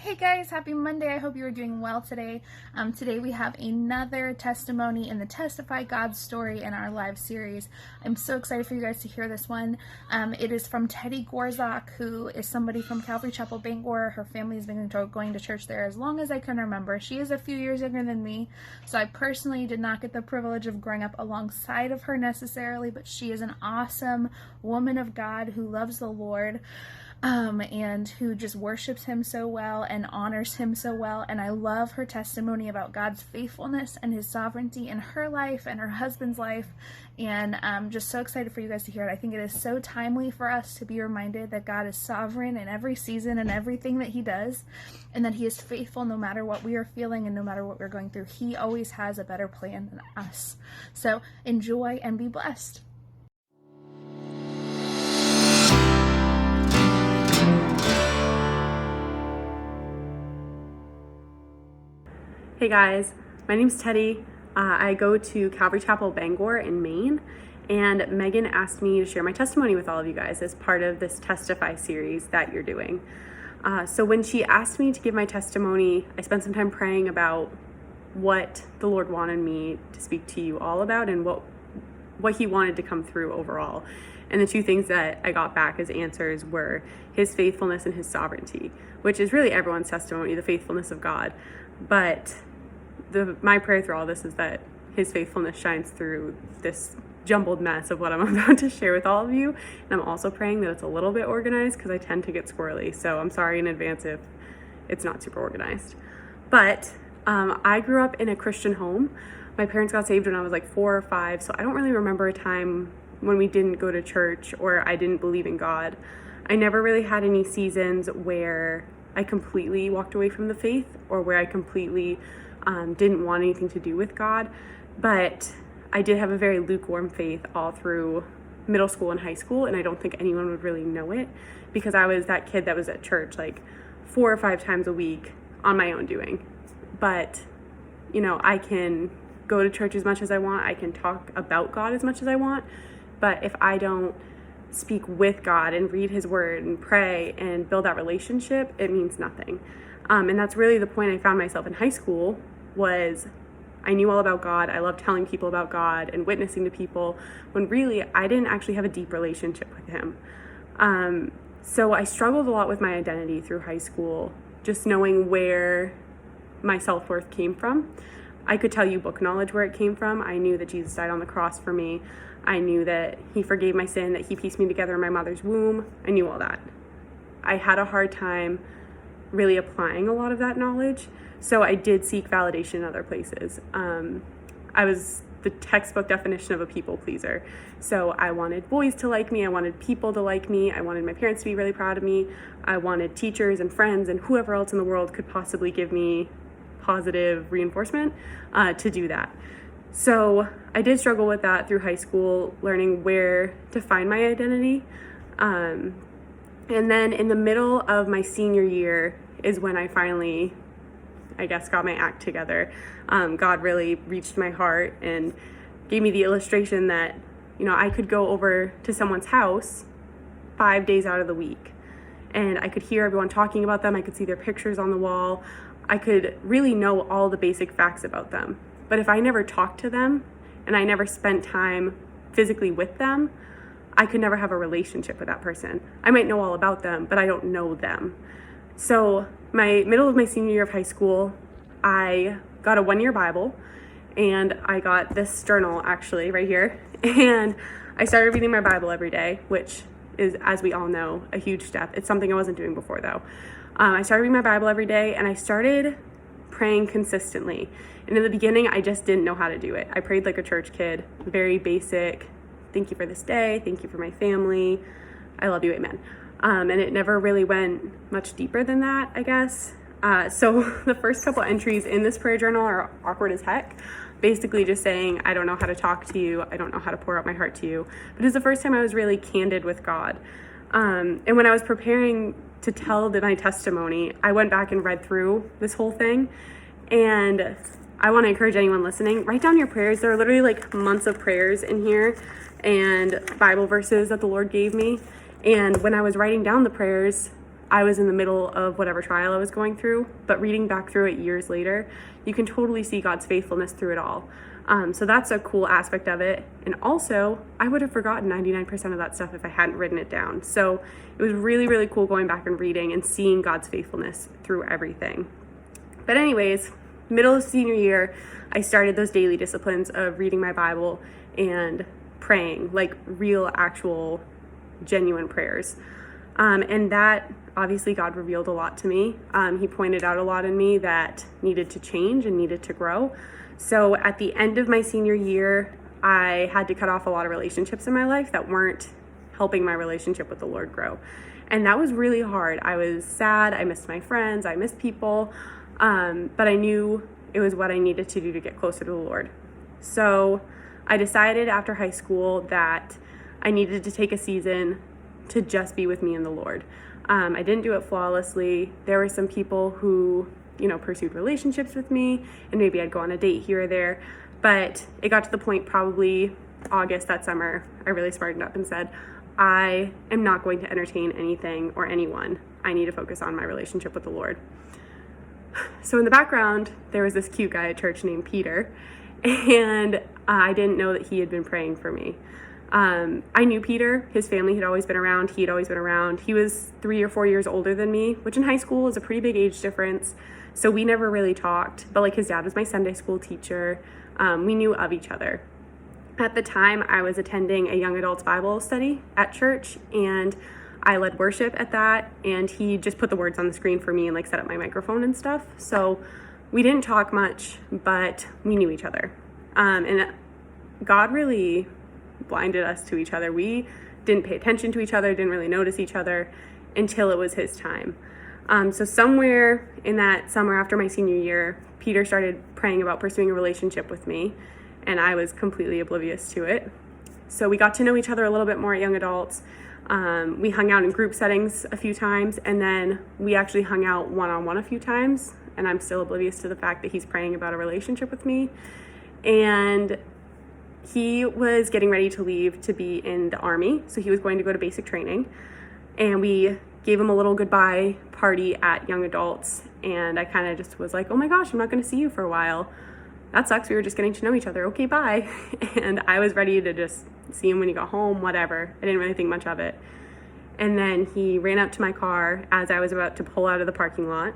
Hey guys, happy Monday. I hope you are doing well today. Today we have another testimony in the Testify God's Story in our live series. I'm so excited for you guys to hear this one. It is from Teddi Gorczok, who is somebody from Calvary Chapel, Bangor. Her family has been going to church there as long as I can remember. She is a few years younger than me, so I personally did not get the privilege of growing up alongside of her necessarily, but she is an awesome woman of God who loves the Lord. And who just worships him so well and honors him so well. And I love her testimony about God's faithfulness and his sovereignty in her life and her husband's life. And I'm just so excited for you guys to hear it. I think it is so timely for us to be reminded that God is sovereign in every season and everything that he does, and that he is faithful no matter what we are feeling and no matter what we're going through. He always has a better plan than us. So enjoy and be blessed. Hey guys, my name's Teddi. I go to Calvary Chapel, Bangor in Maine, and Megan asked me to share my testimony with all of you guys as part of this Testify series that you're doing. So when she asked me to give my testimony, I spent some time praying about what the Lord wanted me to speak to you all about and what he wanted to come through overall. And the two things that I got back as answers were his faithfulness and his sovereignty, which is really everyone's testimony, the faithfulness of God. But my prayer through all this is that his faithfulness shines through this jumbled mess of what I'm about to share with all of you. And I'm also praying that it's a little bit organized because I tend to get squirrely. So I'm sorry in advance if it's not super organized. But I grew up in a Christian home. My parents got saved when I was like 4 or 5. So I don't really remember a time when we didn't go to church or I didn't believe in God. I never really had any seasons where I completely walked away from the faith or where I completely didn't want anything to do with God. But I did have a very lukewarm faith all through middle school and high school, and I don't think anyone would really know it because I was that kid that was at church like 4 or 5 times a week on my own doing. But, you know, I can go to church as much as I want. I can talk about God as much as I want. But if I don't speak with God and read his word and pray and build that relationship, it means nothing. And that's really the point I found myself in high school was I knew all about God. I loved telling people about God and witnessing to people when really I didn't actually have a deep relationship with him. So I struggled a lot with my identity through high school, just knowing where my self-worth came from. I could tell you book knowledge where it came from. I knew that Jesus died on the cross for me. I knew that he forgave my sin, that he pieced me together in my mother's womb. I knew all that. I had a hard time really applying a lot of that knowledge. So I did seek validation in other places. I was the textbook definition of a people pleaser. So I wanted boys to like me. I wanted people to like me. I wanted my parents to be really proud of me. I wanted teachers and friends and whoever else in the world could possibly give me positive reinforcement to do that. So I did struggle with that through high school, learning where to find my identity. And then in the middle of my senior year is when I finally, I guess, got my act together. God really reached my heart and gave me the illustration that, you know, I could go over to someone's house 5 days out of the week and I could hear everyone talking about them. I could see their pictures on the wall. I could really know all the basic facts about them. But if I never talked to them and I never spent time physically with them, I could never have a relationship with that person. I might know all about them, but I don't know them. So middle of my senior year of high school, I got a 1-year Bible and I got this journal actually right here. And I started reading my Bible every day, which is, as we all know, a huge step. It's something I wasn't doing before though. I started reading my Bible every day and I started praying consistently. And in the beginning, I just didn't know how to do it. I prayed like a church kid, very basic. Thank you for this day. Thank you for my family. I love you, amen. And it never really went much deeper than that, I guess. So the first couple entries in this prayer journal are awkward as heck. Basically just saying, I don't know how to talk to you. I don't know how to pour out my heart to you. But it was the first time I was really candid with God. And when I was preparing to tell my testimony, I went back and read through this whole thing. And I want to encourage anyone listening, write down your prayers. There are literally like months of prayers in here and Bible verses that the Lord gave me. And when I was writing down the prayers, I was in the middle of whatever trial I was going through, but reading back through it years later, you can totally see God's faithfulness through it all. So that's a cool aspect of it. And also, I would have forgotten 99% of that stuff if I hadn't written it down. So it was really, really cool going back and reading and seeing God's faithfulness through everything. But anyways, middle of senior year, I started those daily disciplines of reading my Bible and praying, like real, actual, genuine prayers. And that, obviously, God revealed a lot to me. He pointed out a lot in me that needed to change and needed to grow. So at the end of my senior year, I had to cut off a lot of relationships in my life that weren't helping my relationship with the Lord grow. And that was really hard. I was sad. I missed my friends. I missed people. But I knew it was what I needed to do to get closer to the Lord. So I decided after high school that I needed to take a season to just be with me and the Lord. I didn't do it flawlessly. There were some people who, pursued relationships with me, and maybe I'd go on a date here or there. But it got to the point probably August that summer, I really smartened up and said, I am not going to entertain anything or anyone. I need to focus on my relationship with the Lord. So in the background, there was this cute guy at church named Peter, and I didn't know that he had been praying for me. I knew Peter. His family had always been around. He had always been around. He was 3 or 4 years older than me, which in high school is a pretty big age difference. So we never really talked, but his dad was my Sunday school teacher. We knew of each other. At the time, I was attending a young adults Bible study at church, and I led worship at that, and he just put the words on the screen for me and set up my microphone and stuff. So we didn't talk much, but we knew each other. And God really blinded us to each other. We didn't pay attention to each other, didn't really notice each other until it was his time. So somewhere in that summer after my senior year, Peter started praying about pursuing a relationship with me, and I was completely oblivious to it. So we got to know each other a little bit more at young adults. We hung out in group settings a few times, and then we actually hung out one-on-one a few times, and I'm still oblivious to the fact that he's praying about a relationship with me. And he was getting ready to leave to be in the Army, so he was going to go to basic training, and we gave him a little goodbye party at young adults, and I kind of just was like, oh my gosh, I'm not going to see you for a while. That sucks. We were just getting to know each other. Okay, bye. And I was ready to just see him when he got home, whatever. I didn't really think much of it. And then he ran up to my car as I was about to pull out of the parking lot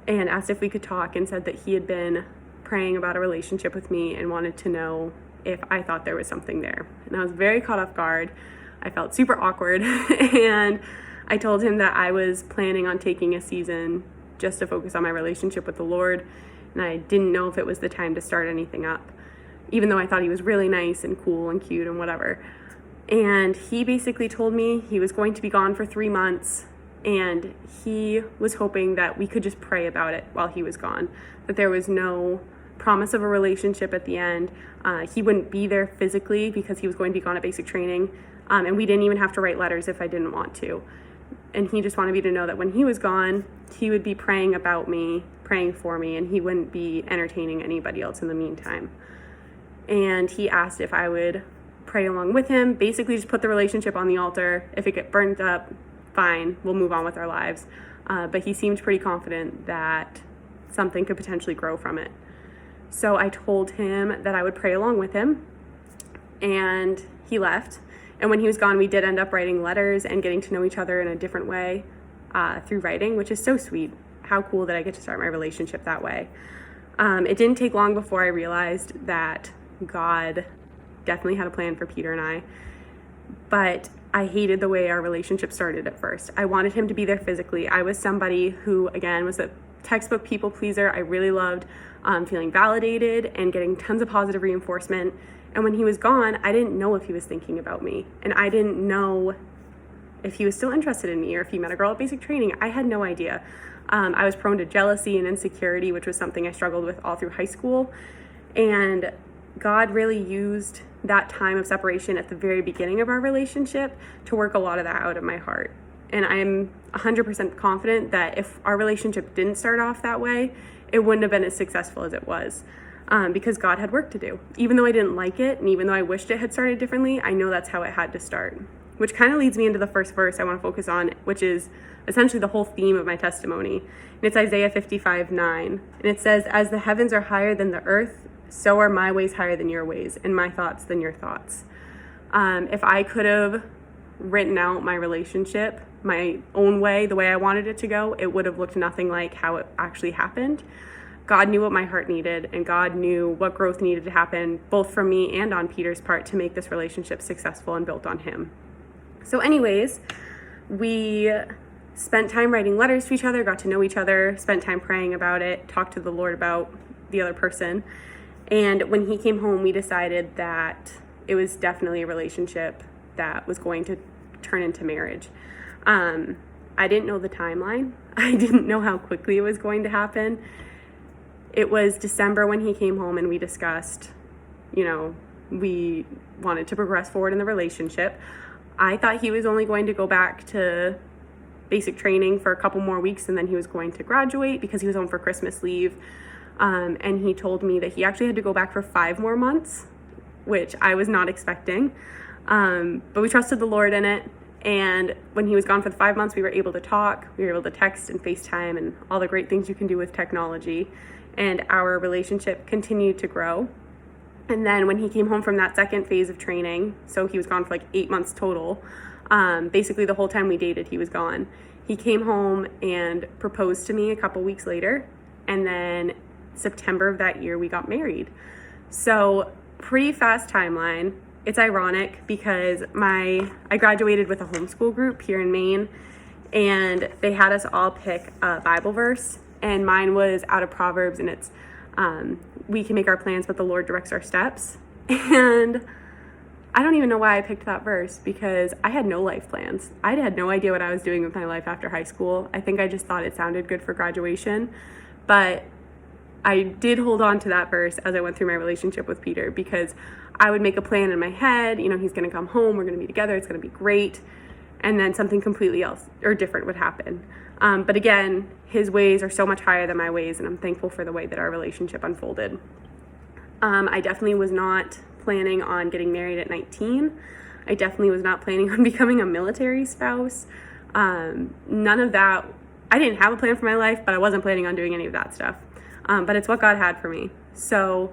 and asked if we could talk, and said that he had been praying about a relationship with me and wanted to know if I thought there was something there. And I was very caught off guard. I felt super awkward. And I told him that I was planning on taking a season just to focus on my relationship with the Lord. And I didn't know if it was the time to start anything up, even though I thought he was really nice and cool and cute and whatever. And he basically told me he was going to be gone for 3 months, and he was hoping that we could just pray about it while he was gone, that there was no promise of a relationship at the end. He wouldn't be there physically because he was going to be gone at basic training, and we didn't even have to write letters if I didn't want to. And he just wanted me to know that when he was gone, he would be praying about me, praying for me, and he wouldn't be entertaining anybody else in the meantime. And he asked if I would pray along with him, basically just put the relationship on the altar. If it gets burnt up, fine, we'll move on with our lives. But he seemed pretty confident that something could potentially grow from it. So I told him that I would pray along with him, and he left. And when he was gone, we did end up writing letters and getting to know each other in a different way through writing, which is so sweet. How cool that I get to start my relationship that way. It didn't take long before I realized that God definitely had a plan for Peter and I, but I hated the way our relationship started at first. I wanted him to be there physically. I was somebody who, again, was a textbook people pleaser. I really loved feeling validated and getting tons of positive reinforcement. And when he was gone, I didn't know if he was thinking about me, and I didn't know if he was still interested in me or if he met a girl at basic training. I had no idea. I was prone to jealousy and insecurity, which was something I struggled with all through high school. And God really used that time of separation at the very beginning of our relationship to work a lot of that out of my heart. And I'm 100% confident that if our relationship didn't start off that way, it wouldn't have been as successful as it was, because God had work to do. Even though I didn't like it, and even though I wished it had started differently, I know that's how it had to start. which kind of leads me into the first verse I want to focus on, which is essentially the whole theme of my testimony. And it's Isaiah 55:9. And it says, "As the heavens are higher than the earth, so are my ways higher than your ways, and my thoughts than your thoughts." If I could have written out my relationship my own way, the way I wanted it to go, it would have looked nothing like how it actually happened. God knew what my heart needed, and God knew what growth needed to happen, both from me and on Peter's part, to make this relationship successful and built on him. So anyways, we spent time writing letters to each other, got to know each other, spent time praying about it, talked to the Lord about the other person. And when he came home, we decided that it was definitely a relationship that was going to turn into marriage. I didn't know the timeline. I didn't know how quickly it was going to happen. It was December when he came home and we discussed, we wanted to progress forward in the relationship. I thought he was only going to go back to basic training for a couple more weeks and then he was going to graduate because he was home for Christmas leave. And he told me that he actually had to go back for 5 more months, which I was not expecting. But we trusted the Lord in it. And when he was gone for the 5 months, we were able to talk, we were able to text and FaceTime and all the great things you can do with technology. And our relationship continued to grow. And then when he came home from that second phase of training, so he was gone for like 8 months total, basically the whole time we dated, he was gone. He came home and proposed to me a couple weeks later. And then September of that year, we got married. So pretty fast timeline. It's ironic because I graduated with a homeschool group here in Maine, and they had us all pick a Bible verse, and mine was out of Proverbs, and it's, we can make our plans, but the Lord directs our steps. And I don't even know why I picked that verse because I had no life plans. I had no idea what I was doing with my life after high school. I think I just thought it sounded good for graduation, but I did hold on to that verse as I went through my relationship with Peter because I would make a plan in my head, he's going to come home, we're going to be together, it's going to be great. And then something completely else or different would happen. But again, his ways are so much higher than my ways, and I'm thankful for the way that our relationship unfolded. I definitely was not planning on getting married at 19. I definitely was not planning on becoming a military spouse. None of that. I didn't have a plan for my life, but I wasn't planning on doing any of that stuff. But it's what God had for me. So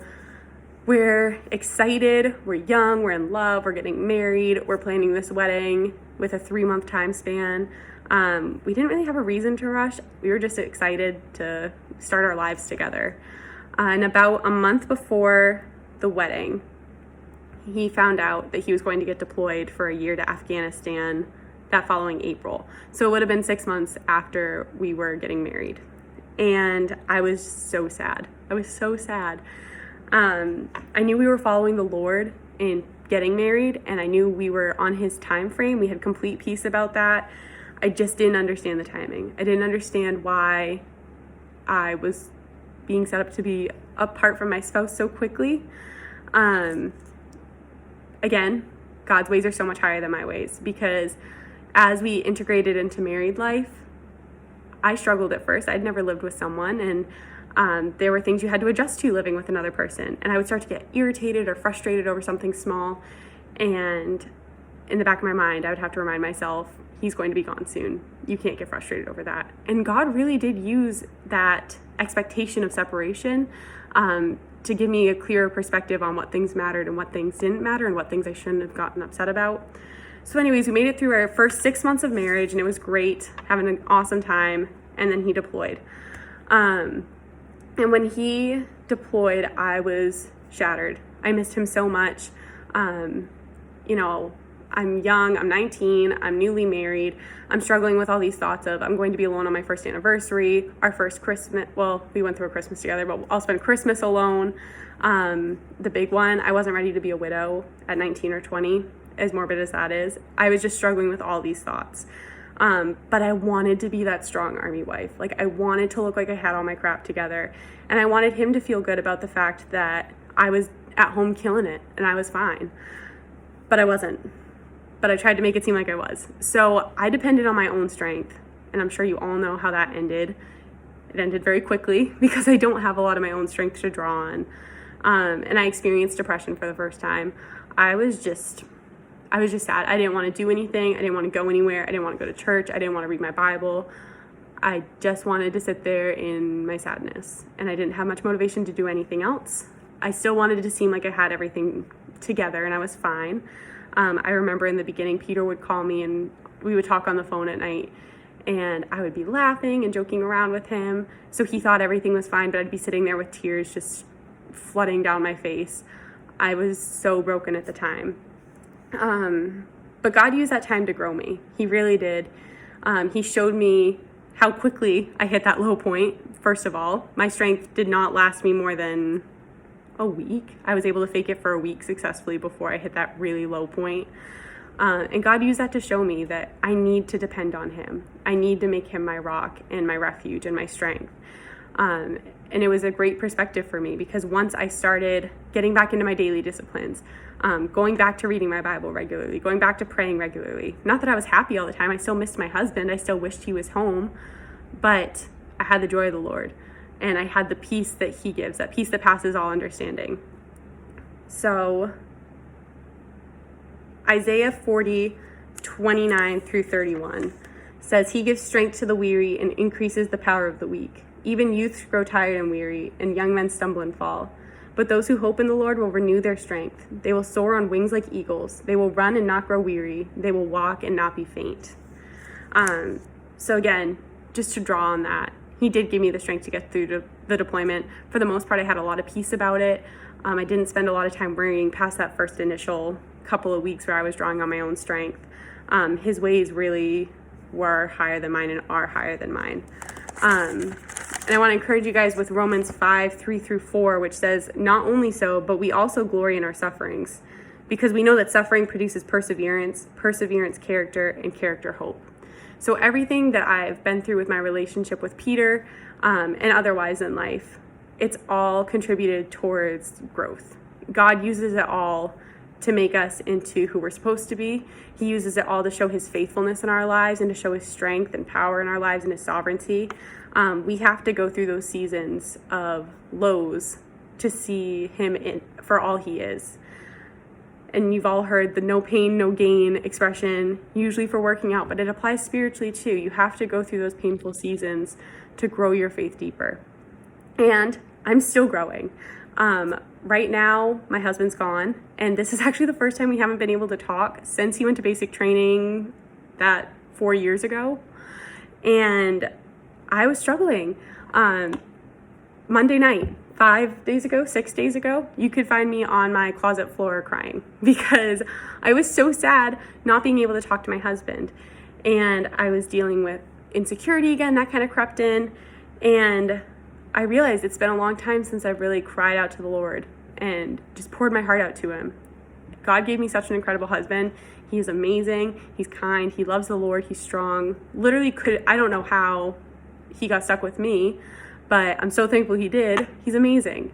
we're excited, we're young, we're in love, we're getting married, we're planning this wedding with a 3-month time span. We didn't really have a reason to rush. We were just excited to start our lives together. And about a month before the wedding, he found out that he was going to get deployed for a year to Afghanistan that following April. So it would have been 6 months after we were getting married. And I was so sad. I was so sad. I knew we were following the Lord in getting married, and I knew we were on his time frame. We had complete peace about that. I just didn't understand the timing. I didn't understand why I was being set up to be apart from my spouse so quickly. Again, God's ways are so much higher than my ways, because as we integrated into married life, I struggled at first. I'd never lived with someone, and there were things you had to adjust to living with another person. And I would start to get irritated or frustrated over something small. And in the back of my mind, I would have to remind myself, he's going to be gone soon. You can't get frustrated over that. And God really did use that expectation of separation to give me a clearer perspective on what things mattered and what things didn't matter and what things I shouldn't have gotten upset about. So anyways, we made it through our first 6 months of marriage, and it was great, having an awesome time. And then he deployed. And when he deployed, I was shattered. I missed him so much. I'm young, I'm 19, I'm newly married. I'm struggling with all these thoughts of I'm going to be alone on my first anniversary, our first Christmas. Well, we went through a Christmas together, but I'll spend Christmas alone. The big one, I wasn't ready to be a widow at 19 or 20, as morbid as that is. I was just struggling with all these thoughts. But I wanted to be that strong army wife. Like, I wanted to look like I had all my crap together. And I wanted him to feel good about the fact that I was at home killing it and I was fine. But I wasn't. But I tried to make it seem like I was. So I depended on my own strength. And I'm sure you all know how that ended. It ended very quickly because I don't have a lot of my own strength to draw on. And I experienced depression for the first time. I was I was just sad. I didn't want to do anything. I didn't want to go anywhere. I didn't want to go to church. I didn't want to read my Bible. I just wanted to sit there in my sadness, and I didn't have much motivation to do anything else. I still wanted to seem like I had everything together and I was fine. I remember in the beginning, Peter would call me and we would talk on the phone at night, and I would be laughing and joking around with him. So he thought everything was fine, but I'd be sitting there with tears just flooding down my face. I was so broken at the time. But God used that time to grow me. He really did. He showed me how quickly I hit that low point. First of all, my strength did not last me more than a week. I was able to fake it for a week successfully before I hit that really low point. And God used that to show me that I need to depend on him. I need to make him my rock and my refuge and my strength. And it was a great perspective for me, because once I started getting back into my daily disciplines, going back to reading my Bible regularly, going back to praying regularly, not that I was happy all the time. I still missed my husband. I still wished he was home, but I had the joy of the Lord, and I had the peace that he gives, that peace that passes all understanding. So Isaiah 40:29-31 says, he gives strength to the weary and increases the power of the weak. Even youths grow tired and weary, and young men stumble and fall. But those who hope in the Lord will renew their strength. They will soar on wings like eagles. They will run and not grow weary. They will walk and not be faint. So again, just to draw on that, he did give me the strength to get through the deployment. For the most part, I had a lot of peace about it. I didn't spend a lot of time worrying past that first initial couple of weeks where I was drawing on my own strength. His ways really were higher than mine and are higher than mine. And I want to encourage you guys with Romans 5:3-4, which says, not only so, but we also glory in our sufferings, because we know that suffering produces perseverance, perseverance character, and character hope. So everything that I've been through with my relationship with Peter, and otherwise in life, it's all contributed towards growth. God uses it all to make us into who we're supposed to be. He uses it all to show his faithfulness in our lives and to show his strength and power in our lives and his sovereignty. We have to go through those seasons of lows to see him for all he is. And you've all heard the no pain, no gain expression, usually for working out, but it applies spiritually too. You have to go through those painful seasons to grow your faith deeper. And I'm still growing. Right now, my husband's gone, and this is actually the first time we haven't been able to talk since he went to basic training that 4 years ago. And I was struggling. Monday night, 6 days ago, you could find me on my closet floor crying because I was so sad not being able to talk to my husband. And I was dealing with insecurity again, that kind of crept in. And I realized it's been a long time since I've really cried out to the Lord and just poured my heart out to him. God gave me such an incredible husband. He is amazing. He's kind. He loves the Lord. He's strong. Literally I don't know how he got stuck with me, but I'm so thankful he did. He's amazing.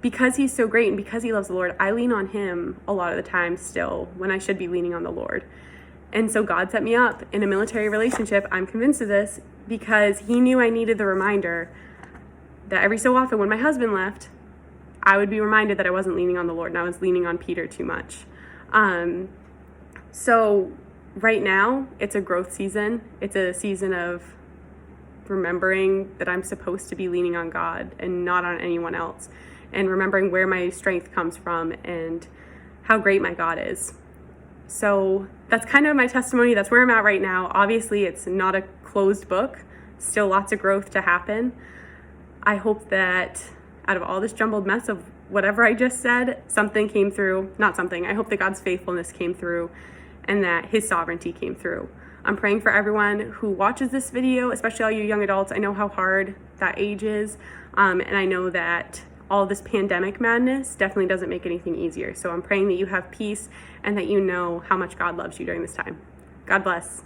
Because he's so great and because he loves the Lord, I lean on him a lot of the time still when I should be leaning on the Lord. And so God set me up in a military relationship. I'm convinced of this because he knew I needed the reminder that every so often when my husband left, I would be reminded that I wasn't leaning on the Lord and I was leaning on Peter too much. So right now, it's a growth season. It's a season of remembering that I'm supposed to be leaning on God and not on anyone else, and remembering where my strength comes from and how great my God is. So that's kind of my testimony. That's where I'm at right now. Obviously, it's not a closed book. Still lots of growth to happen. I hope that out of all this jumbled mess of whatever I just said, something came through. Not something. I hope that God's faithfulness came through and that his sovereignty came through. I'm praying for everyone who watches this video, especially all you young adults. I know how hard that age is, and I know that all this pandemic madness definitely doesn't make anything easier. So I'm praying that you have peace and that you know how much God loves you during this time. God bless.